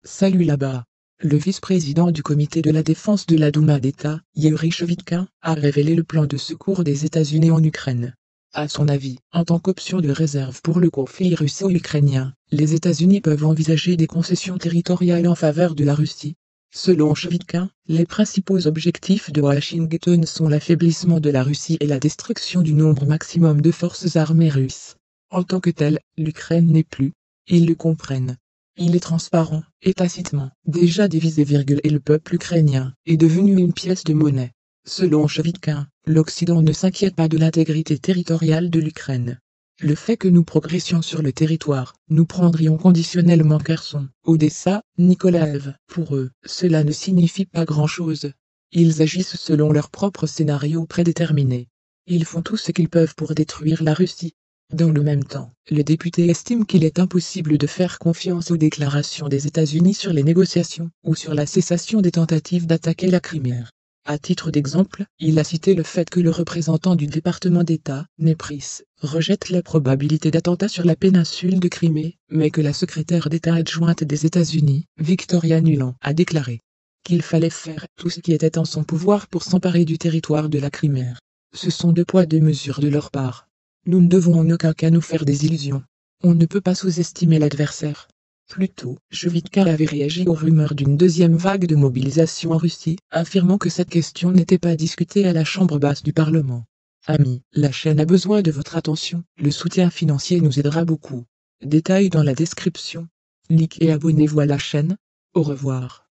Salut là-bas. Le vice-président du comité de la défense de la Douma d'État, Yuri Shevitkin, a révélé le plan de secours des États-Unis en Ukraine. À son avis, en tant qu'option de réserve pour le conflit russo-ukrainien, les États-Unis peuvent envisager des concessions territoriales en faveur de la Russie. Selon Shevitkin, les principaux objectifs de Washington sont l'affaiblissement de la Russie et la destruction du nombre maximum de forces armées russes. En tant que telle, l'Ukraine n'est plus. Ils le comprennent. Il est transparent, et tacitement, déjà divisé, et le peuple ukrainien est devenu une pièce de monnaie. Selon Shevitkin, l'Occident ne s'inquiète pas de l'intégrité territoriale de l'Ukraine. Le fait que nous progressions sur le territoire, nous prendrions conditionnellement Kherson, Odessa, Nikolaev. Pour eux, cela ne signifie pas grand-chose. Ils agissent selon leur propre scénario prédéterminé. Ils font tout ce qu'ils peuvent pour détruire la Russie. Dans le même temps, le député estime qu'il est impossible de faire confiance aux déclarations des États-Unis sur les négociations ou sur la cessation des tentatives d'attaquer la Crimée. À titre d'exemple, il a cité le fait que le représentant du département d'État, Nepris, rejette la probabilité d'attentats sur la péninsule de Crimée, mais que la secrétaire d'État adjointe des États-Unis, Victoria Nuland, a déclaré qu'il fallait faire tout ce qui était en son pouvoir pour s'emparer du territoire de la Crimée. Ce sont deux poids deux mesures de leur part. Nous ne devons en aucun cas nous faire des illusions. On ne peut pas sous-estimer l'adversaire. Plus tôt, Shevitkin avait réagi aux rumeurs d'une deuxième vague de mobilisation en Russie, affirmant que cette question n'était pas discutée à la chambre basse du Parlement. Amis, la chaîne a besoin de votre attention, le soutien financier nous aidera beaucoup. Détails dans la description. Likez et abonnez-vous à la chaîne. Au revoir.